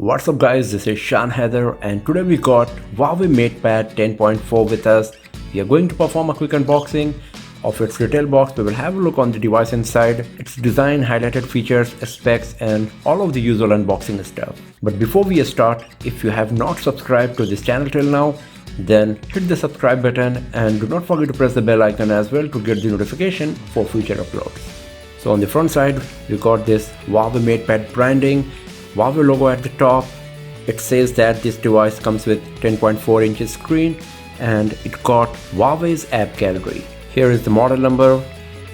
What's up guys, this is Shan Heather and today we got Huawei MatePad 10.4 with us. We are going to perform a quick unboxing of its retail box. We will have a look on the device inside, its design, highlighted features, specs and all of the usual unboxing stuff. But before we start, if you have not subscribed to this channel till now, then hit the subscribe button and do not forget to press the bell icon as well to get the notification for future uploads. So on the front side, we got this Huawei MatePad branding, Huawei logo at the top. It says that this device comes with 10.4 inches screen and it got Huawei's app gallery. Here is the model number.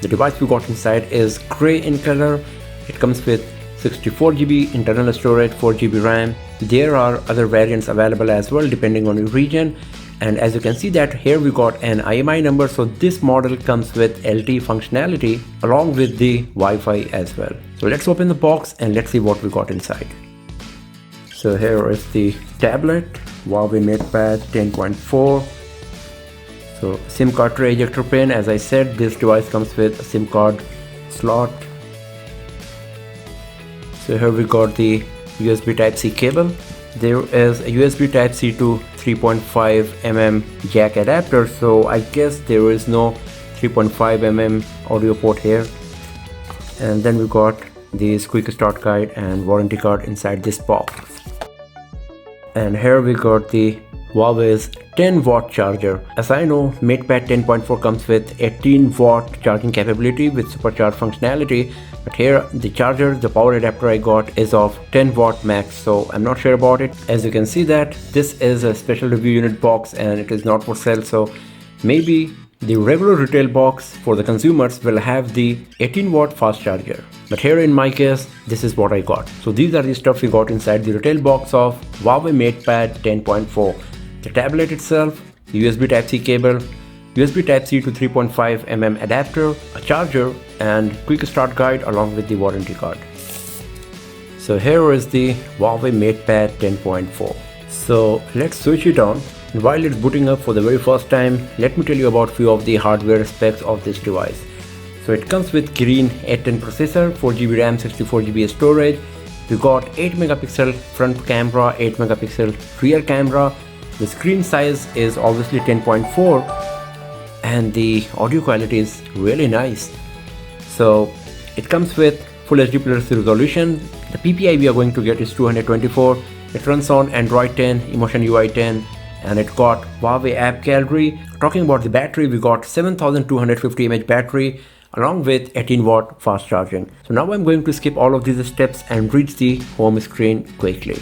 The device we got inside is gray in color. It comes with 64GB internal storage, 4GB RAM. There are other variants available as well depending on your region. And as you can see that here we got an IMEI number, so this model comes with LTE functionality along with the Wi-Fi as well. So let's open the box and let's see what we got inside. So here is the tablet, Huawei MatePad 10.4. So SIM card tray ejector pin. As I said, this device comes with a SIM card slot. So here we got the USB Type-C cable. There is a USB Type-C to 3.5mm jack adapter, so I guess there is no 3.5mm audio port here. And then we got this quick start guide and warranty card inside this box. And here we got the Huawei's 10-watt charger. As I know, MatePad 10.4 comes with 18-watt charging capability with supercharged functionality, but here the charger, the power adapter I got is of 10-watt max, so I'm not sure about it. As you can see that this is a special review unit box and it is not for sale, so maybe the regular retail box for the consumers will have the 18-watt fast charger. But here in my case, this is what I got. So these are the stuff we got inside the retail box of Huawei MatePad 10.4. The tablet itself, USB Type-C cable, USB Type-C to 3.5mm adapter, a charger and quick start guide along with the warranty card. So here is the Huawei MatePad 10.4. So let's switch it on. And while it's booting up for the very first time, let me tell you about few of the hardware specs of this device. So it comes with Kirin 810 processor, 4GB RAM, 64GB storage. We got 8MP front camera, 8MP rear camera. The screen size is obviously 10.4 and the audio quality is really nice. So it comes with Full HD Plus resolution. The PPI we are going to get is 224. It runs on Android 10, Emotion UI 10 and it got Huawei app gallery. Talking about the battery, we got 7250 mAh battery along with 18-watt fast charging. So now I'm going to skip all of these steps and reach the home screen quickly.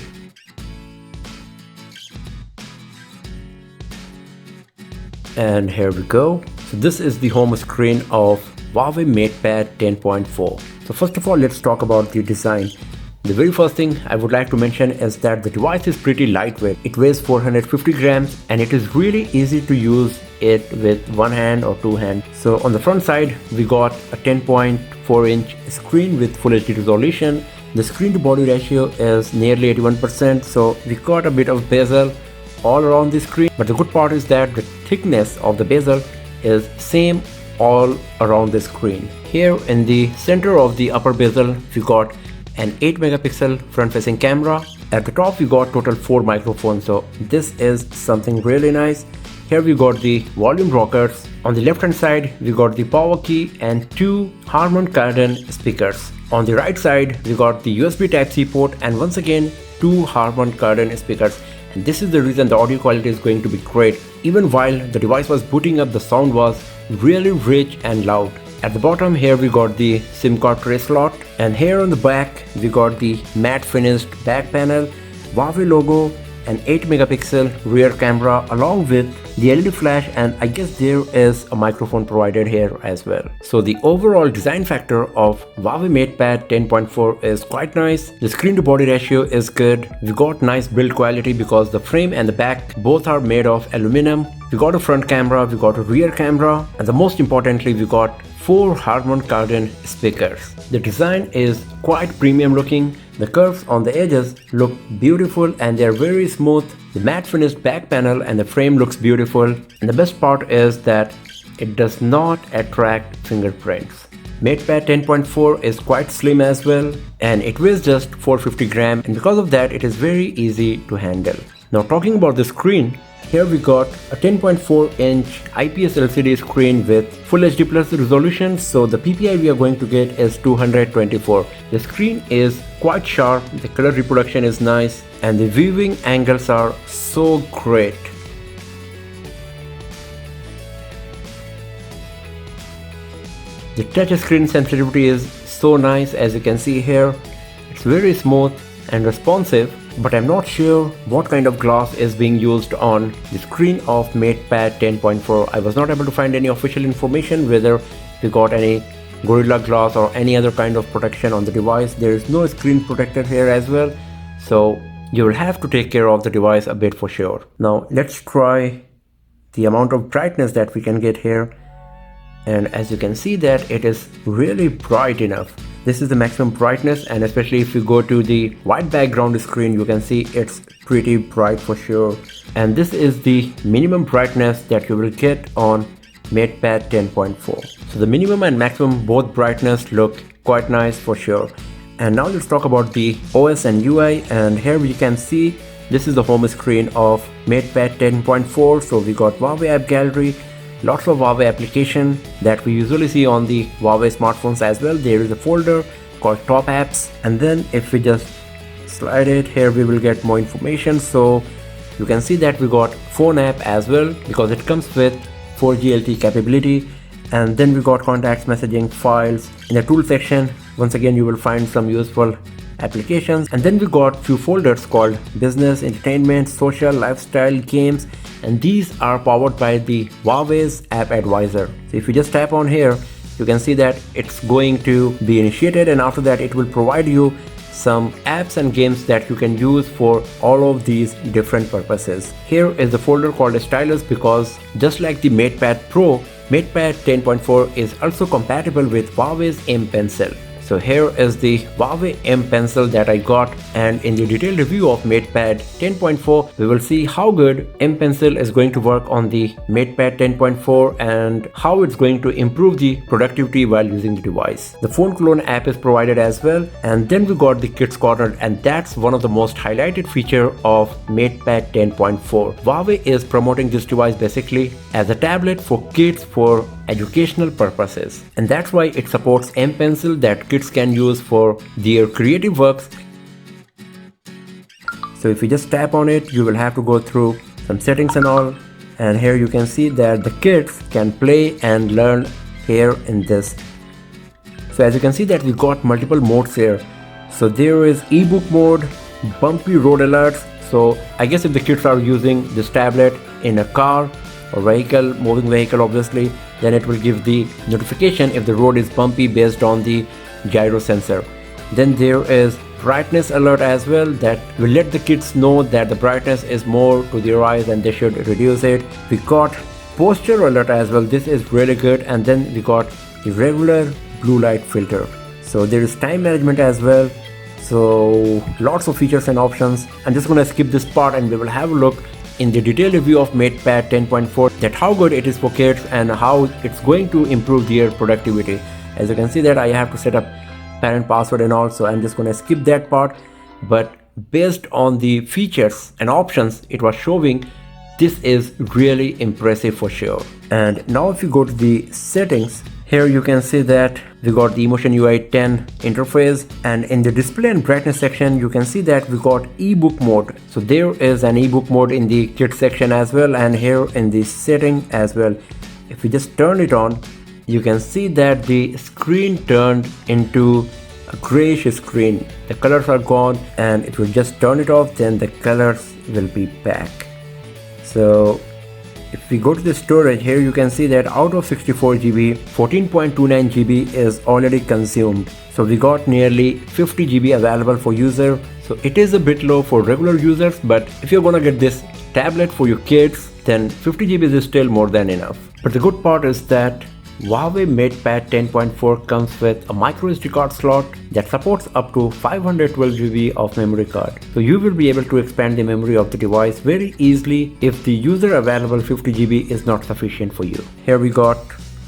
And here we go. So this is the home screen of Huawei MatePad 10.4. So first of all, let's talk about the design. The very first thing I would like to mention is that the device is pretty lightweight. It weighs 450 grams and it is really easy to use it with one hand or two hands. So on the front side, we got a 10.4 inch screen with Full HD resolution. The screen to body ratio is nearly 81%. So we got a bit of bezel all around the screen, but the good part is that the thickness of the bezel is same all around the screen. Here in the center of the upper bezel, we got an 8MP front facing camera. At the top we got total 4 microphones, so this is something really nice. Here we got the volume rockers. On the left hand side we got the power key and 2 Harman Kardon speakers. On the right side we got the USB Type-C port and once again 2 Harman Kardon speakers. And this is the reason the audio quality is going to be great. Even while the device was booting up, the sound was really rich and loud. At the bottom here we got the SIM card tray slot, and here on the back we got the matte finished back panel, Huawei logo, an 8MP rear camera along with the LED flash, and I guess there is a microphone provided here as well. So the overall design factor of Huawei MatePad 10.4 is quite nice. The screen to body ratio is good. We got nice build quality because the frame and the back both are made of aluminum. We got a front camera, we got a rear camera, and the most importantly we got 4 Harman Kardon speakers. The design is quite premium looking. The curves on the edges look beautiful and they are very smooth. The matte finished back panel and the frame looks beautiful. And the best part is that it does not attract fingerprints. MatePad 10.4 is quite slim as well, and it weighs just 450 grams, and because of that it is very easy to handle. Now talking about the screen, here we got a 10.4 inch IPS LCD screen with Full HD Plus resolution, so the PPI we are going to get is 224. The screen is quite sharp, the color reproduction is nice, and the viewing angles are so great. The touch screen sensitivity is so nice, as you can see here. It's very smooth and responsive, but I'm not sure what kind of glass is being used on the screen of MatePad 10.4. I was not able to find any official information whether we got any Gorilla Glass or any other kind of protection on the device. There is no screen protector here as well, so you will have to take care of the device a bit for sure. Now let's try the amount of brightness that we can get here. And as you can see that it is really bright enough. This is the maximum brightness, and especially if you go to the white background screen, you can see it's pretty bright for sure. And this is the minimum brightness that you will get on MatePad 10.4. So the minimum and maximum both brightness look quite nice for sure. And now let's talk about the OS and UI, and here we can see this is the home screen of MatePad 10.4. So we got Huawei App Gallery, lots of Huawei application that we usually see on the Huawei smartphones as well. There is a folder called Top Apps, and then if we just slide it, here we will get more information. So you can see that we got phone app as well because it comes with 4G LTE capability. And then we got contacts, messaging, files. In the tool section, once again you will find some useful applications, and then we got few folders called business, entertainment, social, lifestyle, games, and these are powered by the Huawei's App Advisor. So if you just tap on here, you can see that it's going to be initiated, and after that it will provide you some apps and games that you can use for all of these different purposes. Here is the folder called Stylus because just like the MatePad Pro, MatePad 10.4 is also compatible with Huawei's M Pencil. So here is the Huawei M Pencil that I got, and in the detailed review of MatePad 10.4 we will see how good M Pencil is going to work on the MatePad 10.4 and how it's going to improve the productivity while using the device. The phone clone app is provided as well, and then we got the Kids Quadrant, and that's one of the most highlighted feature of MatePad 10.4. Huawei is promoting this device basically as a tablet for kids for educational purposes, and that's why it supports M Pencil that kids can use for their creative works. So if you just tap on it, you will have to go through some settings and all, and here you can see that the kids can play and learn here in this. So as you can see that we got multiple modes here. So there is ebook mode, bumpy road alerts. So I guess if the kids are using this tablet in a car or vehicle, moving vehicle obviously, then it will give the notification if the road is bumpy based on the gyro sensor. Then there is brightness alert as well that will let the kids know that the brightness is more to their eyes and they should reduce it. We got posture alert as well, this is really good. And then we got the regular blue light filter. So there is time management as well. So lots of features and options. I'm just going to skip this part and we will have a look in the detailed review of MatePad 10.4 that how good it is for kids and how it's going to improve their productivity. As you can see that I have to set up parent password and all, so I'm just going to skip that part. But based on the features and options it was showing, this is really impressive for sure. And now if you go to the settings, here you can see that we got the Emotion UI 10 interface, and in the display and brightness section you can see that we got ebook mode. So there is an ebook mode in the kids section as well, and here in the setting as well. If we just turn it on, you can see that the screen turned into a grayish screen. The colors are gone, and it will just turn it off, then the colors will be back. So if we go to the storage, here you can see that out of 64 GB, 14.29 GB is already consumed. So we got nearly 50 GB available for user. So it is a bit low for regular users, but if you're gonna get this tablet for your kids, then 50 GB is still more than enough. But the good part is that Huawei MatePad 10.4 comes with a micro SD card slot that supports up to 512 GB of memory card. So you will be able to expand the memory of the device very easily if the user available 50 GB is not sufficient for you. Here we got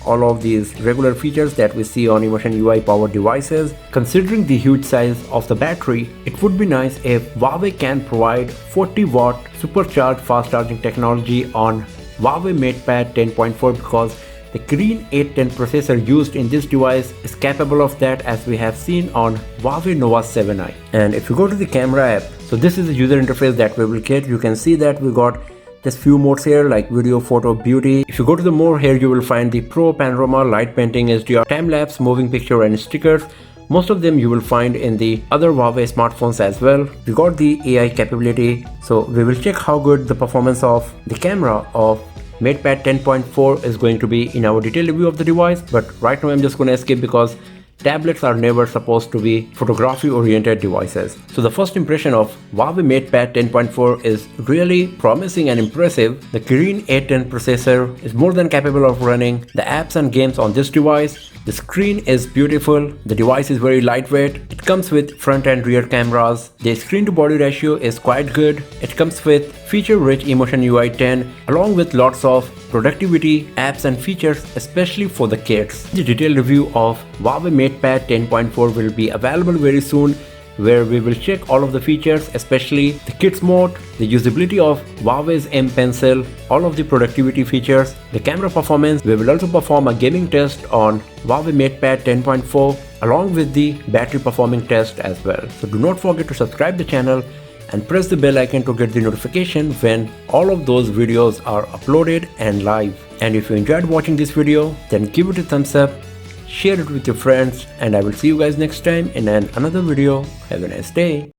all of these regular features that we see on Emotion UI powered devices. Considering the huge size of the battery, it would be nice if Huawei can provide 40-watt supercharged fast charging technology on Huawei MatePad 10.4 because the Kirin 810 processor used in this device is capable of that, as we have seen on Huawei Nova 7i. And if you go to the camera app, so this is the user interface that we will get. You can see that we got just few modes here like video, photo, beauty. If you go to the more, here you will find the Pro, Panorama, Light Painting, HDR, Time Lapse, Moving Picture and Stickers. Most of them you will find in the other Huawei smartphones as well. We got the AI capability, so we will check how good the performance of the camera of MatePad 10.4 is going to be in our detailed review of the device. But right now I'm just going to escape because tablets are never supposed to be photography oriented devices. So the first impression of Huawei MatePad 10.4 is really promising and impressive. The Kirin 810 processor is more than capable of running the apps and games on this device. The screen is beautiful. The device is very lightweight. It comes with front and rear cameras. The screen to body ratio is quite good. It comes with feature-rich Emotion UI 10 along with lots of productivity apps and features, especially for the kids. The detailed review of Huawei MatePad 10.4 will be available very soon, where we will check all of the features, especially the kids mode, the usability of Huawei's M Pencil, all of the productivity features, the camera performance. We will also perform a gaming test on Huawei MatePad 10.4 along with the battery performing test as well. So do not forget to subscribe the channel and press the bell icon to get the notification when all of those videos are uploaded and live. And if you enjoyed watching this video, then give it a thumbs up, share it with your friends, and I will see you guys next time in another video. Have a nice day.